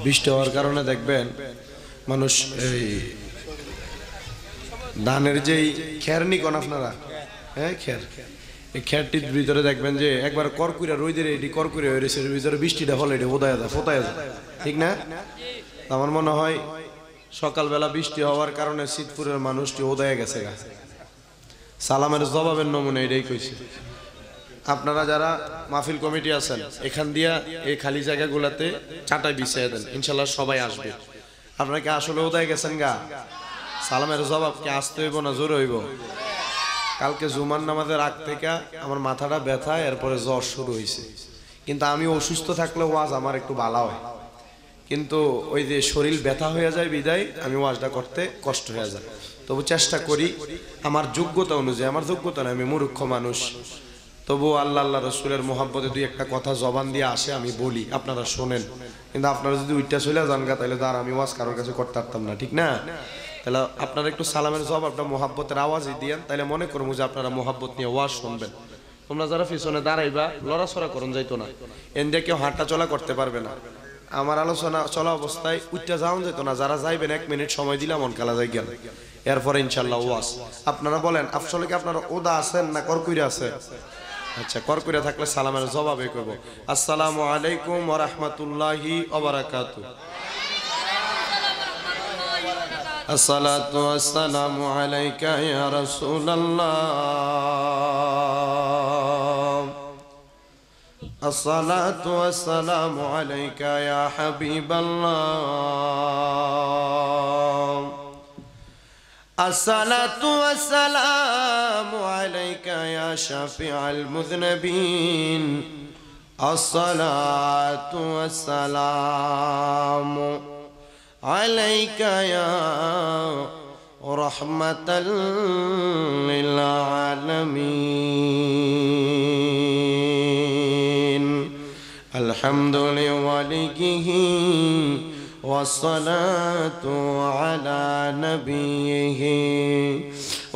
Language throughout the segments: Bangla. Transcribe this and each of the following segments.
বৃষ্টি হওয়ার কারণে দেখবেন মানুষ এই ধানের যেই খের নিকন আপনারা, হ্যাঁ খের, এই খেরটির ভিতরে দেখবেন যে একবার করকুরা রোদের এটি করকুরে হয়ে রয়েছে, ভিতরে বৃষ্টিটা হলে এটি ফোটায় যায়, ঠিক না? আমার মনে হয় সকালবেলা বৃষ্টি হওয়ার কারণে শীতপুরের মানুষটি ওদায় গেছে গা। সালামের জবাবের নমুনা এটাই কইছে। আপনারা যারা মাহফিল কমিটি আছেন এখান দিয়া এই খালি জায়গাগুলোতে চাটাই বিছিয়ে দেন, ইনশাল্লাহ সবাই আসবে। আপনারা কি আসলে ওদায় গেছেন গা? সালামের জবাব কি আসতে হইব না জোরে হইব? কালকে জুমার নামাজের আগ থেকে আমার মাথাটা ব্যথা, এরপরে জ্বর শুরু হয়েছে, কিন্তু আমি অসুস্থ থাকলে ওয়াজ আমার একটু ভালো হয়, কিন্তু ওই যে শরীর ব্যথা হয়ে যায় বিদায় আমি ওয়াজটা করতে কষ্ট হয়ে যায়। তবু চেষ্টা করি আমার যোগ্যতা অনুযায়ী, আমার যোগ্যতা নয়, আমি মূর্খ মানুষ, তবু আল্লাহ আল্লাহ রসুলের মোহাব্বতে দুই একটা কথা জবান দিয়ে আসে আমি বলি, আপনারা শোনেন। কিন্তু আপনারা যদি উইটা চলে যান গা তাহলে তো আর আমি ওয়াজ কারোর কাছে করতে পারতাম না, ঠিক না? তাহলে আপনারা একটু সালামের জবাবটা মোহাব্বতের আওয়াজই দিয়েন, তাহলে মনে করবো যে আপনারা মোহাব্বত নিয়ে ওয়াজ শুনবেন। তোমরা যারা পিছনে দাঁড়াইবা লড়াছড়া করুন যাইতো না, এনদিকে কেউ হাঁটা চলা করতে পারবে না। আমার আলোচনা চলা অবস্থায় উঠতে যাওয়া যেত না, যারা যাইবেন 1 মিনিট সময় দিলাম মন খেলা যাই গেল, এরপরে ইনশাল্লাহ ওয়াজ। আপনারা বলেন আসলে কি আপনারা ওদা আছেন না করকুইরে আছে? আচ্ছা, করকুইরে থাকলে সালামের জবাবে করব, আসসালামু আলাইকুম ওয়া রাহমাতুল্লাহি ওয়া বারাকাতুহু। আসসালাতু ওয়াসসালামু আলাইকা ইয়া রাসূলুল্লাহ, আসসালাতু ওয়াসসালামু আলাইকা ইয়া হাবিবাল্লাহ, আসসালাতু ওয়াসসালামু আলাইকা ইয়া শাফিআল মুযনিবিন, আসসালাতু ওয়াসসালামু আলাইকা ইয়া রাহমাতাল লিল আলামিন, আলহামদুলিল্লাহি والصلاة على نبيه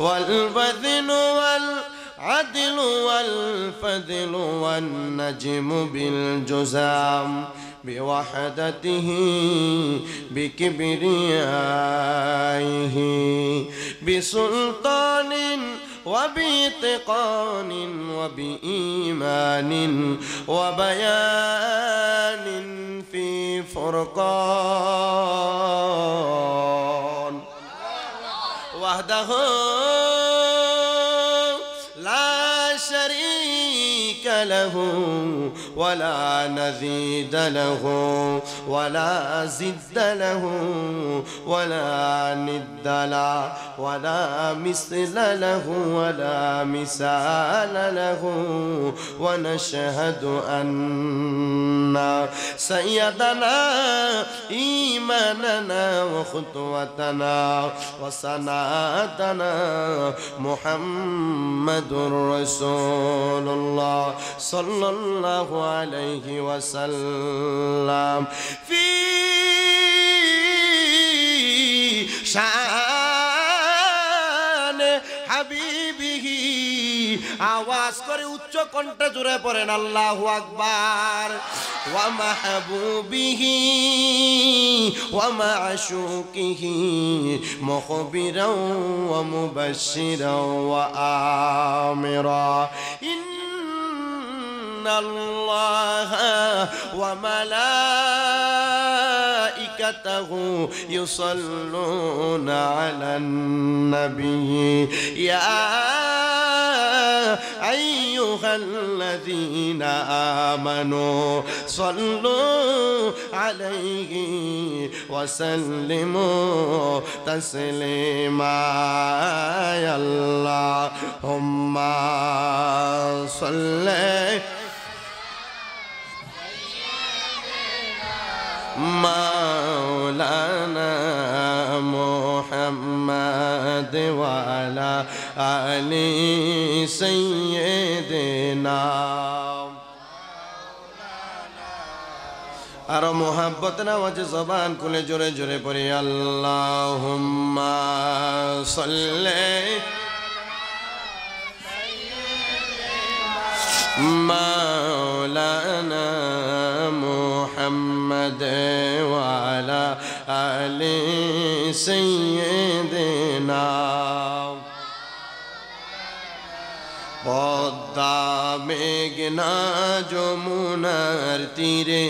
والبذل والعدل والفضل والنجم بالجزام بوحدته بكبريائه بسلطان وبإتقان وبإيمان وبيان في فرقان وحده لا شريك له ولا نذيد له ولا زد له ولا ند له ولا مثل له ولا مثال له، ونشهد أن سيدنا إيماننا وخطوتنا وسنادنا محمد رسول الله صلى الله عليه وسلم في شان حبيبه আওয়াজ করে উচ্চ কণ্ঠে জোরে পড়েন আল্লাহু আকবার। ওয়া মাহবুবিহি ওয়া মা'শুকিহি মুখবিরাও ওয়া মুবাশশিরাও ওয়া আমিরা, ইন্নাল্লাহা ওয়া মালাইকাতাহু ইউসাল্লুনা আলান নাবিয়্যি ইয়া أيها الذين آمنوا صلوا عليه وسلموا تسليما، يا اللهم صل مولانا محمد وعلى آل سيدنا আর মোহাব্বত নওয়াজ জবান খুলে জোরে জোরে পড়ি আল্লাহুম্মা সাল্লি মাওলানা মুহাম্মদ ওয়া আলা আলি সাইয়্যিদিনা পদ্মা মেঘনা যমুনার তীরে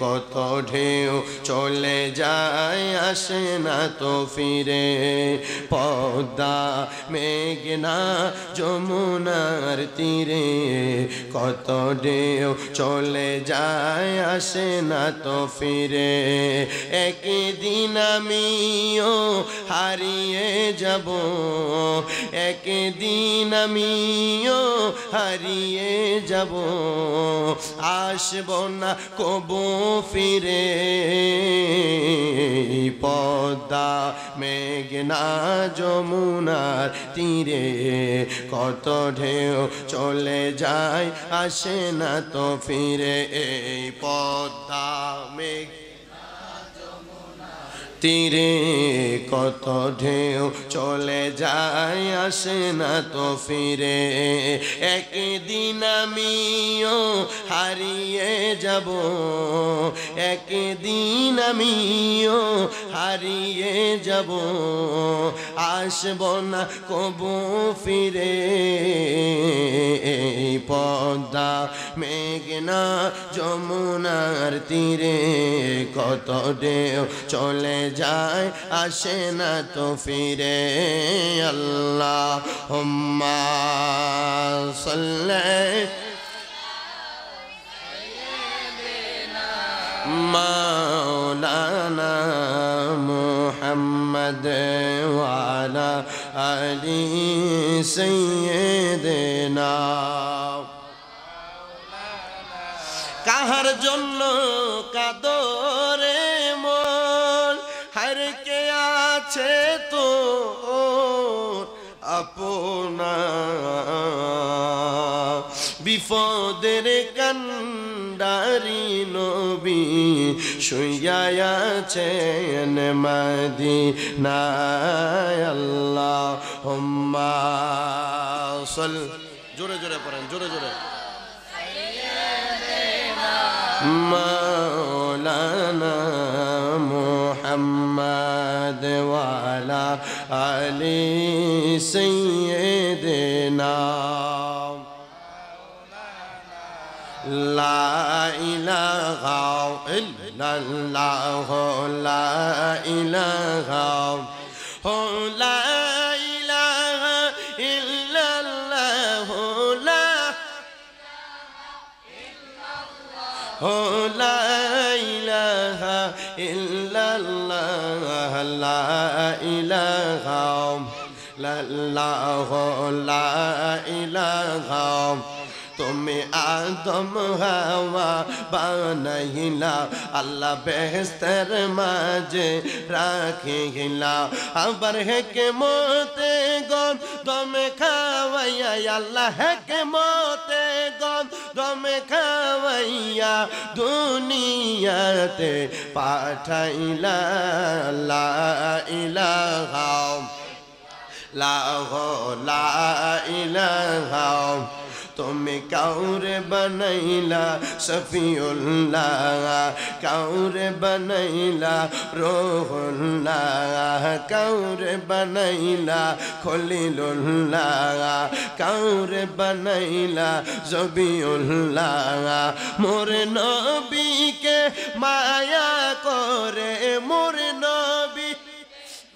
কত ঢেউ চলে যায় আসে না তো ফিরে পদ্মা মেঘনা যমুনার তীরে কত ঢেউ চলে যায় আসে না তো ফিরে একদিন আমিও হারিয়ে যাব একদিন আমি হারিয়ে যাব আসব না কবু ফিরে পদ্মা মেঘনা যমুনার তীরে কত ঢেউ চলে যায় আসে না তো ফিরে এই পদ্মা মেঘ তীরে কত ঢেউ চলে যায় আসে না তো ফিরে একদিন আমিও হারিয়ে যাব একদিন আমিও হারিয়ে যাব আসব না কবু ফিরে এই পদ্মা মেঘনা যমুনার তীরে কত ঢেউ চলে যায় আসে না তো ফিরে আল্লাহুম্মা সাল্লি মাওলানা মুহাম্মদ ওয়া আলা আলি সাইয়্যিদিনা কাহার জন্য কাদরে মন হার কে আছে তো আপনা বিপদের কান্ডারি নবী শুইয়া আছেন মদিনায় আল্লাহুম্মা জোরে জোরে পড়েন জোরে জোরে মাওলানা মুহাম্মদ ওয়া আলা আলি সাইয়্যিদিনা লা ইলাহা ইল্লাল্লাহ লা ইলাহা লা ইলাহা ইল্লাল্লাহ লা ইলাহা ইল্লাল্লাহ লা ইলাহা ইল্লাল্লাহ লা ইলাহা তুমি আদম হাওয়া বানাইলা আল্লাহ বেহেশতের মাঝে রাখিলা আবার হিকমতে গম দমে খাওয়াইয়া আল্লাহ হিকমতে গম দমে খাওয়াইয়া দুনিয়াতে পাঠাইলা লা ইলাহা লা ইলাহা তুমি কাউরে বানাইলা সফিউল্লাহ কাউরে বানাইলা রূহুল্লাহ কাউরে বানাইলা খলিলুল্লাহ কাউরে বানাইলা জবিউল্লাহ মোর নবীকে মায়া করে মোর নবী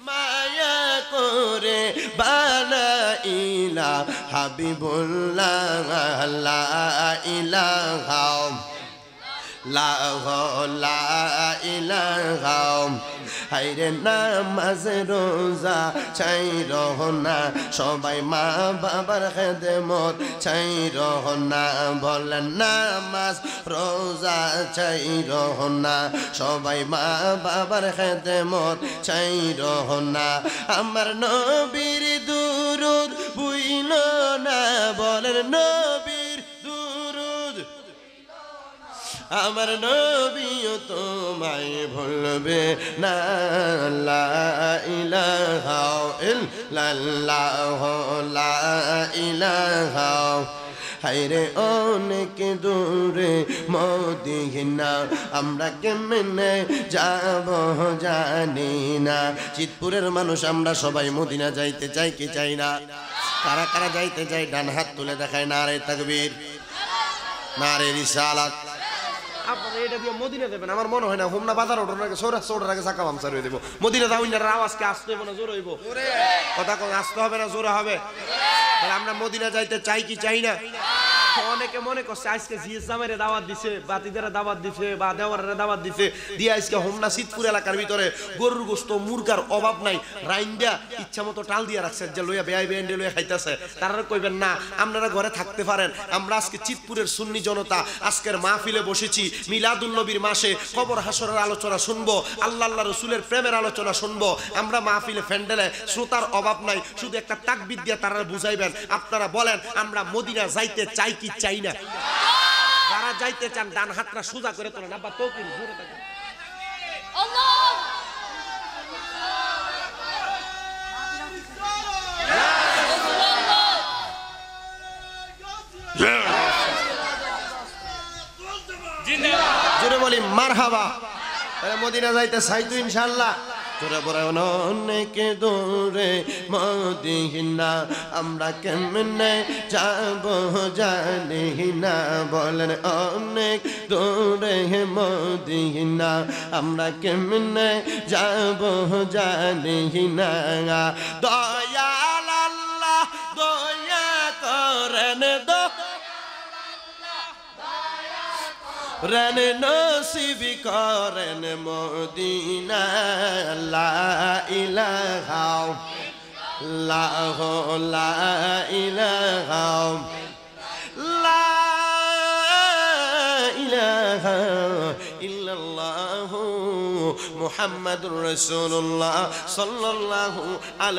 মায়া করে বানাইলা হাবিবুল্লাহ লা ইলাহা লা ইলাহা হায়রে নামাজ রোজা চাই রহনা সবাই মা বাবার খেদমত চাই রহনা বলেন নামাজ রোজা চাই রহনা সবাই মা বাবার খেদমত চাই রহনা আমার নবীর দুরুদ বুইল না বলেন নবীর দুরুদ আমার নবীও তোমায় ভুলবে না লা ইলাহা ইল্লাল্লাহ লা ইলাহা হায়রে অনেক দূরে মদিনা আমরা কেমনে যাব জানি না। চিতপুরের মানুষ আমরা সবাই মদিনা যাইতে চাই কি চাই না? কারা কারা যাইতে চাই ডান হাত তুলে দেখায়। নারে তাকবীর, নারে রিসালাত। আপনারা এটা দিয়ে মদিনা দেবেন আমার মনে হয় না। হোমনা বাজার ওঠার আগে সৌরার আগে চাকা পামচার হয়ে দেবো। মদিনা যাও না, আওয়াজকে আসতে হবে না জোর হইব কথা, কোন আসতে হবে না জোরে হবে। তাহলে আমরা মদিনা যাইতে চাই কি চাই না? অনেকে মনে করছে আজকে জিএস জামাইরে দাওয়াত দিছে, বাতিদারে দাওয়াত দিছে, বা দেওয়ারে দাওয়াত দিছে দিয়ে আজকে হোমনা সিদ্ধপুর এলাকার ভিতরে গরুর গোস্ত মুরগার অভাব নাই, রাইন্দা ইচ্ছা মতো টাল দিয়ে রাখছে যে লইয়া বেআই বেআইন্ডে লইয়া খাইতেছে। তারা কইবেন না আপনারা ঘরে থাকতে পারেন। আমরা আজকে চিতপুরের সুন্নি জনতা আজকের মাহফিলে বসেছি, মিলাদুন নবীর মাসে কবর হাসরের আলোচনা শুনবো, আল্লাহ আল্লাহ রসুলের প্রেমের আলোচনা শুনবো। আমরা মাহফিলে ফ্যান্ডেলে শ্রোতার অভাব নাই, শুধু একটা তাকবীর দিয়ে তারা বুঝাইবেন। আপনারা বলেন আমরা মদিনা যাইতে চাই কি চাই না? যারা যাইতে চান ডান হাতটা সোজা করে তোলেন। আব্বা তৌকির জোরে থাকেন। জোরে বলি মারহাবা। মদিনা যাইতে চাই তো ইনশাআল্লাহ। তোরা বড় অনেক দূরে মদিনা আমরা কেমনে যাব জানি না। বলেন অনেক দূরে মদিনা আমরা কেমনে যাব জানি না। দয়াল আল্লাহ দয়া করেন রন নসিব করেন মদিনা। লা ইলাহা ইল্লাল্লাহ লা ইলাহা ইল্লাল্লাহ মুহাম্মাদুর রাসূলুল্লাহ সাল্লাল্লাহু আলাইহি